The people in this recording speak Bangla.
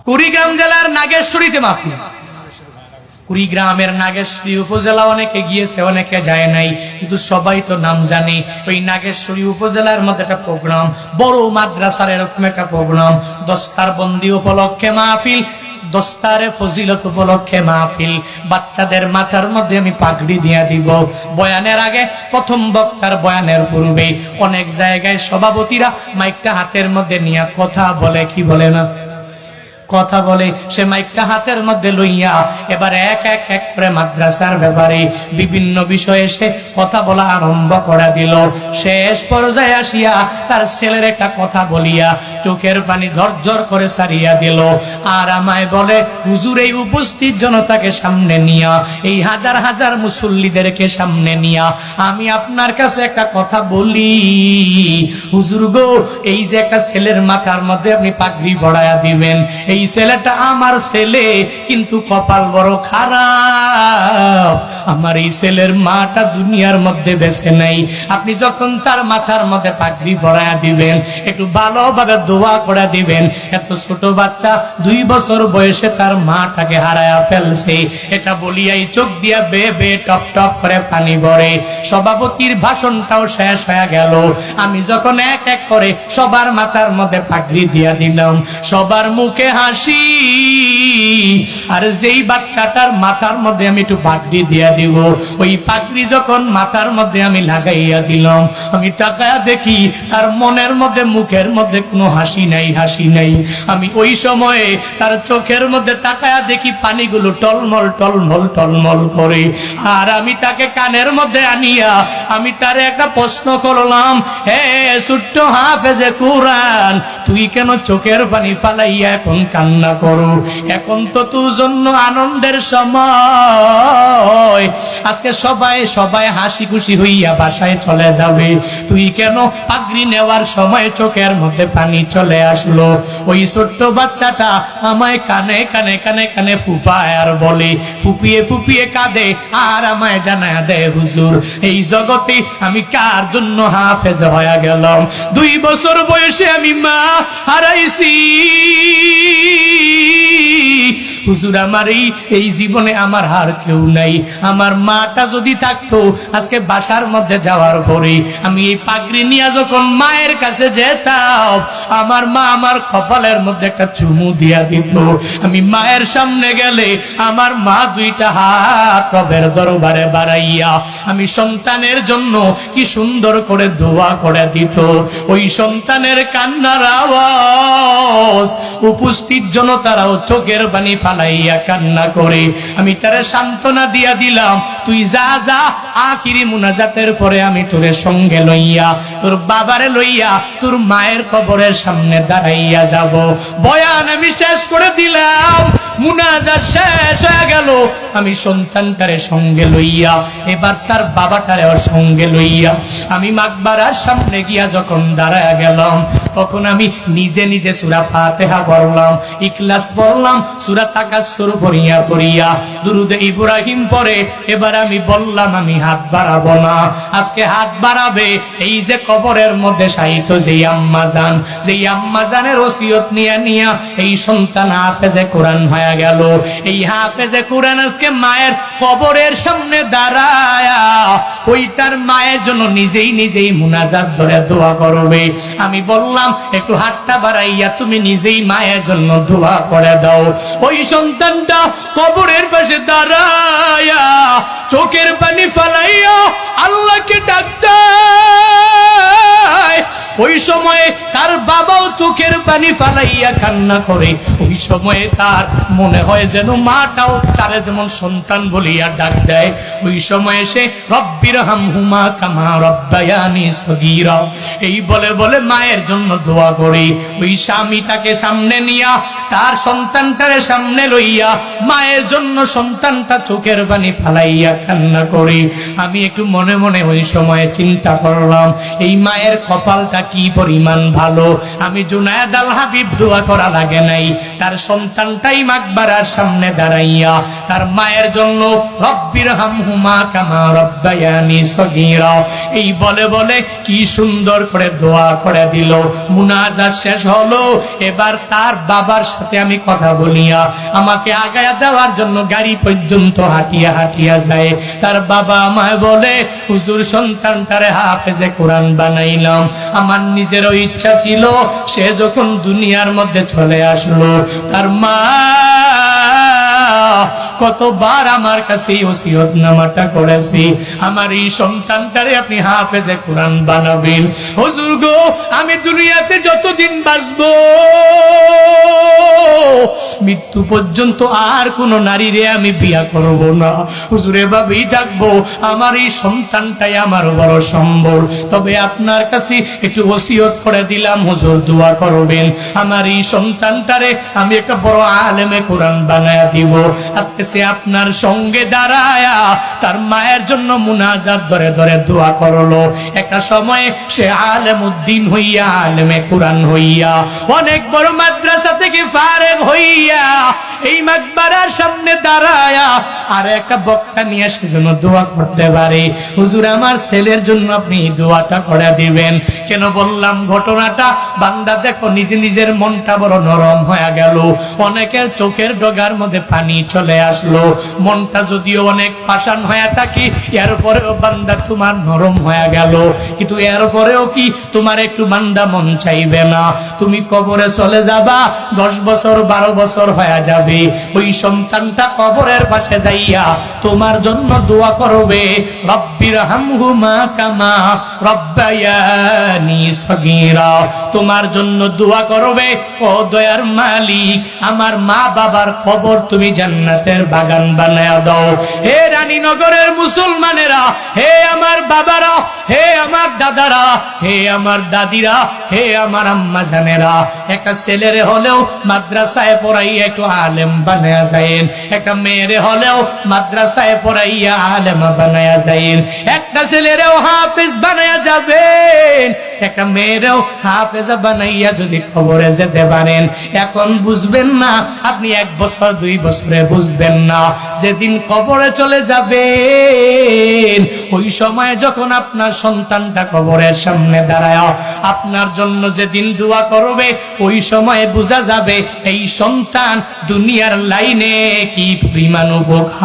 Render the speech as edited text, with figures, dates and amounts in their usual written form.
কুড়িগ্রাম জেলার নাগেশ্বরীতে মাহফিল। কুড়িগ্রামের নাগেশ্বরী উপজেলা অনেকে গিয়েছে, অনেকে যায় নাই, কিন্তু সবাই তো নাম জানে। ওই নাগেশ্বরী উপজেলার মধ্যে একটা প্রোগ্রাম, বড় মাদ্রাসার এরকম একটা প্রোগ্রাম, দস্তার বন্দি উপলক্ষে মাহফিল, দস্তারে ফজিলত উপলক্ষে মাহফিল। বাচ্চাদের মাথার মধ্যে আমি পাগড়ি দিয়া দিব। বয়ানের আগে, প্রথম বক্তার বয়ানের পূর্বে অনেক জায়গায় সভাপতিরা মাইকটা হাতের মধ্যে নিয়ে কথা বলে, কি বলে না কথা বলে, সে মাইকটা হাতের মধ্যে লইয়া এবার এক এক এক করে মাদ্রাসার ব্যাপারে বিভিন্ন বিষয়ে সে কথা বলা আরম্ভ করে দিল। শেষ পর্যায়ে আসিয়া তার ছেলের একটা কথা বলিয়া চোখের পানি ঝরঝর করে সারিয়া দিল। আর আমায় বলে, হুজুর এই উপস্থিত জনতাকে সামনে নিয়া, এই হাজার হাজার মুসল্লিদেরকে সামনে নিয়া আমি আপনার কাছে একটা কথা বলি। হুজুর গো, এই যে একটা ছেলের মাথার মধ্যে আপনি পাগড়ি পড়ায়া দিবেন, এই ছেলেটা আমার ছেলে, কিন্তু কপাল বড় খারাপ। আমার এই ছেলের মাটা দুনিয়ার মধ্যে বেঁচে নাই। আপনি যখন তার মাথার মধ্যে পাগড়ি পরায়া দিবেন, একটু ভালোভাবে দোয়া করে দিবেন। এত ছোট বাচ্চা, 2 বছর বয়সে তার মাটাকে হারায়া ফেলছে। এটা বলিয়াই চোখ দিয়া বে বে টপ টপ করে পানি পড়ে। সভাপতির ভাষণটাও শেষ হয়ে গেল। আমি যখন এক এক করে সবার মাথার মধ্যে পাগড়ি দিয়া দিলাম, সবার মুখে হাসি। আর যেই বাচ্চাটার মাথার মধ্যে আমি একটু পাগড়ি দিয়া দিব, ওই পাগড়ি যখন মাথার মধ্যে আমি লাগাইয়া দিলাম, আমি তাকায়া দেখি তার মনের মধ্যে, মুখের মধ্যে কোনো হাসি নাই, হাসি নাই। আমি ওই সময়ে তার চোখের মধ্যে তাকায়া দেখি পানিগুলো টলমল টলমল টলমল করে। আর আমি তাকে কানের মধ্যে আনিয়া আমি তারে একটা প্রশ্ন করলাম, হে ছোট্ট হাফেজে কোরআন, তুই কেন চোখের পানি ফালাইয়া এখন কান্না করো? এখন তো তোর জন্য আনন্দের সময়, আজকে সবাই সবাই হাসি খুশি হইয়া বাসায় চলে যাবে, তুই কেন পাগড়ি নেওয়ার সময় চোখের মধ্যে পানি চলে আসলো? ওই ছোট্ট বাচ্চাটা আমায় কানে কানে কানে কানে ফুপায় আর বলে, ফুপিয়ে ফুপিয়ে কাঁদে আর আমায় জানায় দেয়, হুজুর এই জগতে আমি কার জন্য হাফেজ হয়ে গেলাম? 2 বছর বয়সে আমি মা হারাইছি। হুজুর আমার এই জীবনে আমার হার কেউ নাই। আমার মাটা যদি থাকতো, আজকে বাসার মধ্যে যাওয়ার পরে আমি এই পাগড়ি নিয়ে যখন মায়ের কাছে যেতাম, আমার মা আমার কপালের মধ্যে একটা চুমু দিয়া দিত। আমি মায়ের সামনে গেলে আমার মা 2টা হাত রবের দরবারে বাড়াইয়া আমি সন্তানের জন্য কি সুন্দর করে দোয়া করে দিত। ওই সন্তানের কান্নার আওয়াজ উপস্থিত জনতারাও চোখের পানি ফালাইয়া কান্না করে। আমি তারে সান্ত্বনা দিয়া দিলাম, তুই যা যা, আখিরি মুনাজাতের পরে আমি তোরে সঙ্গে লইয়া, তোর বাবারে লইয়া তোর মায়ের কবরের সামনে দাঁড়াইয়া যাব। বয়ান আমি শেষ করে দিলাম, মুনাজাত শেষ হয়ে গেল। আমি সন্তানটারে সঙ্গে লইয়া, এবার তার বাবাটারেও সঙ্গে লইয়া আমি মাকবারার সামনে গিয়া যখন দাঁড়ায়া গেলাম, তখন আমি নিজে নিজে সূরা ফাতিহা পড়লাম, ইখলাস পড়লাম, সূরা তাকাসসুর পড়িয়া পড়িয়া দুরুদে ইব্রাহিম পড়ে এবার আমি বললাম, আমি হাত বাড়াবো না। আজকে হাত বাড়াবে এই যে কবরের মধ্যে শায়িত যেই আম্মাজান, যেই আম্মাজানের ওসিয়ত নিয়া নিয়া এই সন্তান হাফেজে কোরআন হয়ে গেল। এই হাফেজে কোরআন আজকে মায়ের কবরের সামনে দাঁড়ায়া ওই তার মায়ের জন্য নিজেই নিজেই মুনাজাত ধরে দোয়া করবে। আমি বললাম, একটু হাতটা বাড়াইয়া তুমি নিজেই মায়ের জন্য দোয়া করে দাও। ওই সন্তানটা কবরের পাশে দাঁড়ায়া চোখের পানি ফালাইয়া আল্লাহকে ডাক দেয়। ওই সময়ে তার বাবাও চোখের পানি ফালাইয়া কান্না করে। ওই সময়ে তার মনে হয় যেন মাটাও তারে যেমন সন্তান বলিয়া ডাক দেয়। ওই সময়ে সে রব্বির হামহুমা কামা রব্বায়ানি সগীরা এই বলে বলে মায়ের জন্য দোয়া করে। ওই স্বামীটাকে সামনে নিয়া তার সন্তানটারে সামনে লইয়া মায়ের জন্য সন্তানটা চোখের পানি ফালাইয়া কান্না করে। আমি একটু মনে মনে ওই সময়ে চিন্তা করলাম, এই মায়ের কপালটা কি পরিমাণ ভালো। আমি জুনায়েদ আল হাবিব দোয়া করা লাগে নাই, তার সন্তানটাই মাকবারার সামনে দাঁড়াইয়া তার মায়ের জন্য রব্বির হামহুমা কামা রব্বায়ানি সগীরা এই বলে বলে কি সুন্দর করে দোয়া করে দিল। মুনাজাত শেষ হলো, এবার তার বাবার সাথে আমি কথা বলিয়া আমাকে আগায়া দেওয়ার জন্য গাড়ি পর্যন্ত হাঁটিয়া হাঁটিয়া যায়। তার বাবা আমায় বলে, হুজুর সন্তানটারে হাফেজে কোরআন বানাইলাম, আমার নিজেরও ইচ্ছা ছিল সে যখন দুনিয়ার মধ্যে চলে আসলো তার মা কতবার আমার কাছে ওসিয়ত নামাটা করেছি, আমার এই সন্তানটারে আপনি হাফেজে কোরআন বানাবেন। হুজুর গো, আমি দুনিয়াতে যতদিন বাঁচবো মৃত্যু পর্যন্ত আর কোন নারীরে আমি বিয়া করব না। হুজুর এভাবেই থাকবো, আমার এই সন্তানটাই আমার বড় সম্বল। তবে আপনার কাছে একটু ওসিয়ত করে দিলাম, হুজুর দোয়া করবেন আমার এই সন্তানটারে আমি একটা বড় আলেমে কোরআন বানায়া দিব। আজকে সে আপনার সঙ্গে দাঁড়ায়া তার মায়ের জন্য মুনাজাত ধরে ধরে দোয়া করলো। একটা সময়ে সে আলেম উদ্দিন হইয়া, আলেমে কোরআন হইয়া, অনেক বড় মাদ্রাসা থেকে ফারেগ হইয়া এই মাকবারার সামনে দাঁড়ায়া আর একটা বক্তা নিয়ে সেজন্য দোয়া করতে পারে। হুজুর আমার ছেলের জন্য আপনি দোয়াটা করে দিবেন। কেন বললাম ঘটনাটা, বান্দা দেখো নিজে নিজের মনটা বড় নরম হয়ে গেল, অনেকের চোখের ডগার মধ্যে পানি চলে আসলো। মনটা যদিও অনেক পাষাণ হয়ে থাকি, এরপরেও বান্দা তোমার নরম হয়ে গেল, কিন্তু এরপরেও কি তোমার একটু বান্দা মন চাইবে না? তুমি কবরে চলে যাবা, 10 বছর 12 বছর হয়ে যাবে, ওই সন্তানটা কবরের পাশে যাইয়া তোমার জন্য দোয়া করবে, রব্বির হামহুমা কামা রব্বায়ানি সগীরা। তোমার জন্য দোয়া করবে, ও দয়ার মালিক আমার মা বাবার কবর তুমি জান্নাতের বাগান বানায়া দাও। হে রানীনগরের মুসলমানেরা, হে আমার বাবারা, হে আমার দাদারা, হে আমার দাদিরা, হে আমার আম্মা জানেরা, একটা ছেলেরে হলেও মাদ্রাসায় পড়াইয়া একটু আলেম বানায়া যায়েন, একটা মেয়েরে হলেও মাদ্রাসায় পড়াইয়া আলেমা বানায়া যায়েন, একটা ছেলেরেও হাফেজ বানায়া যাবেন, একটা মেয়েরেও হাফেজা বানাইয়া যদি কবরে যেতে পারেন। এখন বুঝবেন না, আপনি 1 বছর 2 বছরে বুঝবেন না, যেদিন কবরে চলে যাবেন ওই সময় যখন আপনার সন্তানটা কবরের সামনে দাঁড়ায় আপনার জন্য যেদিন দোয়া করবে, ওই সময় বোঝা যাবে এই সন্তান দুনিয়ার লাইনে কি পরিমাণ উপকার।